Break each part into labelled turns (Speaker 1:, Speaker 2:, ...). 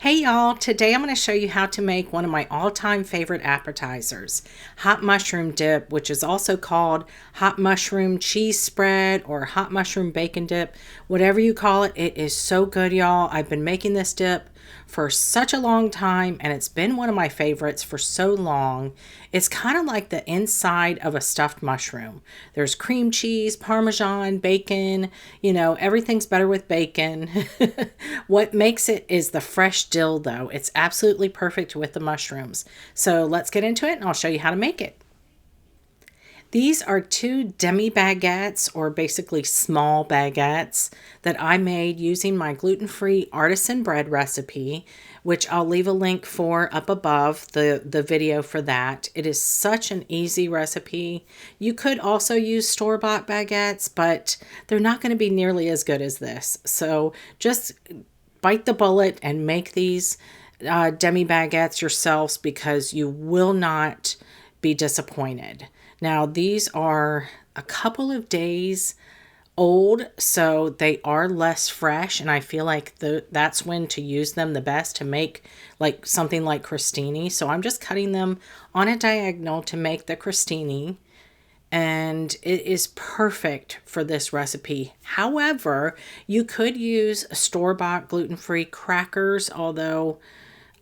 Speaker 1: Hey y'all, today I'm going to show you how to make one of my all-time favorite appetizers, hot mushroom dip, which is also called hot mushroom cheese spread or hot mushroom bacon dip, whatever you call it. It is so good, y'all. I've been making this dip for such a long time and it's been one of my favorites for so long. It's kind of like the inside of a stuffed mushroom. There's cream cheese, Parmesan, bacon, everything's better with bacon. What makes it is the fresh dill though. It's absolutely perfect with the mushrooms. So let's get into it and I'll show you how to make it. These are two demi baguettes, or basically small baguettes, that I made using my gluten-free artisan bread recipe, which I'll leave a link for up above the video for that. It is such an easy recipe. You could also use store-bought baguettes, but they're not going to be nearly as good as this. So just bite the bullet and make these demi baguettes yourselves because you will not be disappointed. Now, these are a couple of days old, so they are less fresh, and I feel like that's when to use them the best to make like something like crostini. So I'm just cutting them on a diagonal to make the crostini, and it is perfect for this recipe. However, you could use store-bought gluten-free crackers, although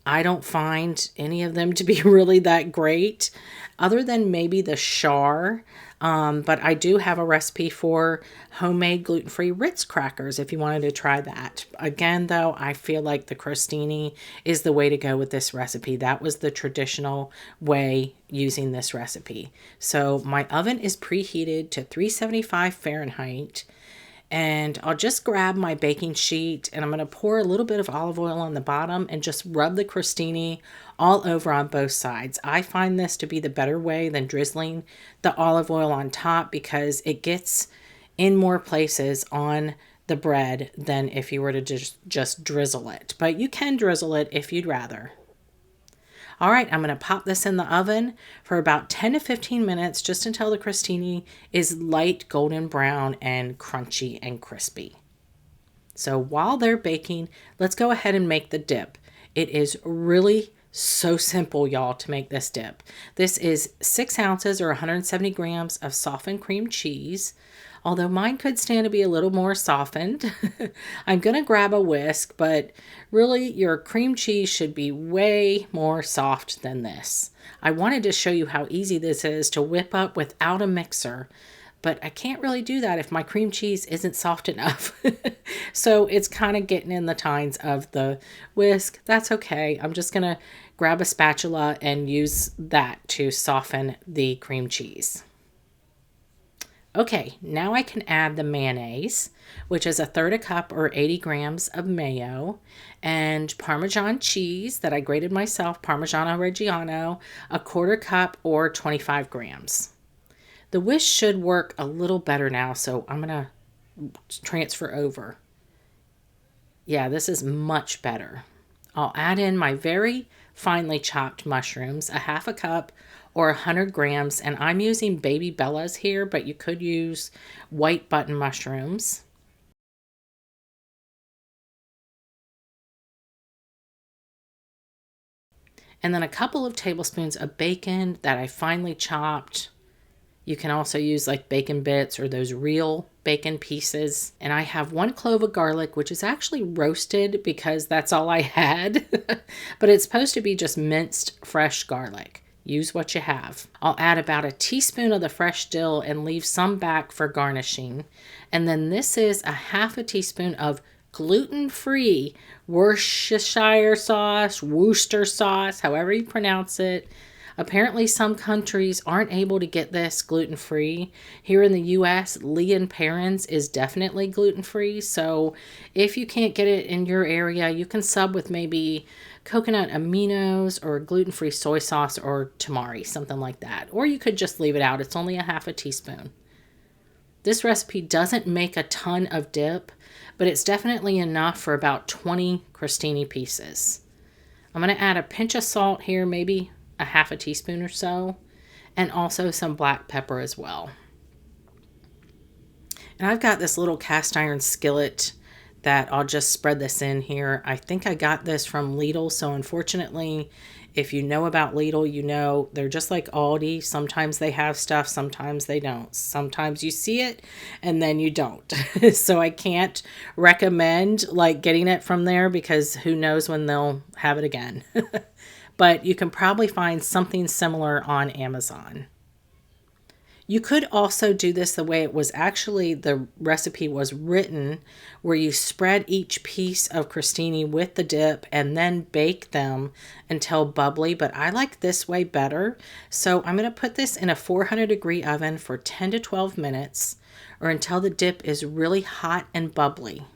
Speaker 1: I don't find any of them to be really that great, other than maybe the Char. But I do have a recipe for homemade gluten-free Ritz crackers if you wanted to try that. Again, though, I feel like the crostini is the way to go with this recipe. That was the traditional way using this recipe. So my oven is preheated to 375 Fahrenheit. And I'll just grab my baking sheet and I'm going to pour a little bit of olive oil on the bottom and just rub the crostini all over on both sides. I find this to be the better way than drizzling the olive oil on top because it gets in more places on the bread than if you were to just drizzle it. But you can drizzle it if you'd rather. All right, I'm going to pop this in the oven for about 10 to 15 minutes, just until the crostini is light golden brown and crunchy and crispy. So while they're baking, let's go ahead and make the dip. It is really so simple, y'all, to make this dip. This is 6 ounces or 170 grams of softened cream cheese, although mine could stand to be a little more softened. I'm going to grab a whisk, but really your cream cheese should be way more soft than this. I wanted to show you how easy this is to whip up without a mixer, but I can't really do that if my cream cheese isn't soft enough. So it's kind of getting in the tines of the whisk. That's okay. I'm just going to grab a spatula and use that to soften the cream cheese. Okay, now I can add the mayonnaise, which is 1/3 cup or 80 grams of mayo, and Parmesan cheese that I grated myself, Parmigiano Reggiano, 1/4 cup or 25 grams. The whisk should work a little better now, so I'm going to transfer over. Yeah, this is much better. I'll add in my very finely chopped mushrooms, 1/2 cup or 100 grams, and I'm using baby Bellas here, but you could use white button mushrooms. And then a couple of tablespoons of bacon that I finely chopped. You can also use like bacon bits or those real bacon pieces. And I have 1 clove of garlic, which is actually roasted because that's all I had. But it's supposed to be just minced fresh garlic. Use what you have. I'll add about a teaspoon of the fresh dill and leave some back for garnishing. And then this is a 1/2 teaspoon of gluten-free Worcestershire sauce, Worcester sauce, however you pronounce it. Apparently some countries aren't able to get this gluten-free. Here in the US, Lee & Perrins is definitely gluten-free. So if you can't get it in your area, you can sub with maybe coconut aminos or gluten-free soy sauce or tamari, something like that. Or you could just leave it out. It's only a 1/2 teaspoon. This recipe doesn't make a ton of dip, but it's definitely enough for about 20 crostini pieces. I'm going to add a pinch of salt here, maybe a 1/2 teaspoon or so, and also some black pepper as well. And I've got this little cast iron skillet that I'll just spread this in here. I think I got this from Lidl, so unfortunately, if you know about Lidl, you know they're just like Aldi. Sometimes they have stuff, sometimes they don't. Sometimes you see it and then you don't. So I can't recommend like getting it from there because who knows when they'll have it again. But you can probably find something similar on Amazon. You could also do this the way it was actually, the recipe was written, where you spread each piece of crostini with the dip and then bake them until bubbly, but I like this way better. So I'm going to put this in a 400-degree oven for 10 to 12 minutes or until the dip is really hot and bubbly.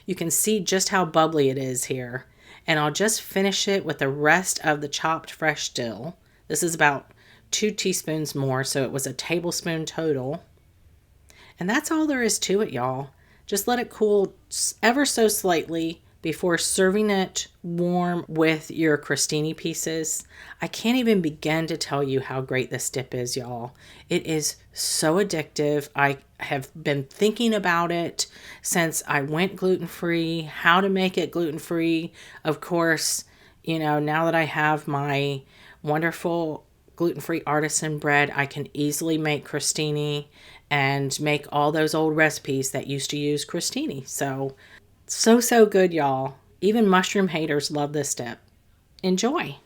Speaker 1: You can see just how bubbly it is here. And I'll just finish it with the rest of the chopped fresh dill. This is about 2 teaspoons more, so it was a tablespoon total. And that's all there is to it, y'all. Just let it cool ever so slightly before serving it warm with your crostini pieces. I can't even begin to tell you how great this dip is, y'all. It is so addictive. I have been thinking about it since I went gluten-free, how to make it gluten-free. Of course, you know, now that I have my wonderful gluten-free artisan bread, I can easily make crostini and make all those old recipes that used to use crostini. So good, y'all. Even mushroom haters love this dip. Enjoy.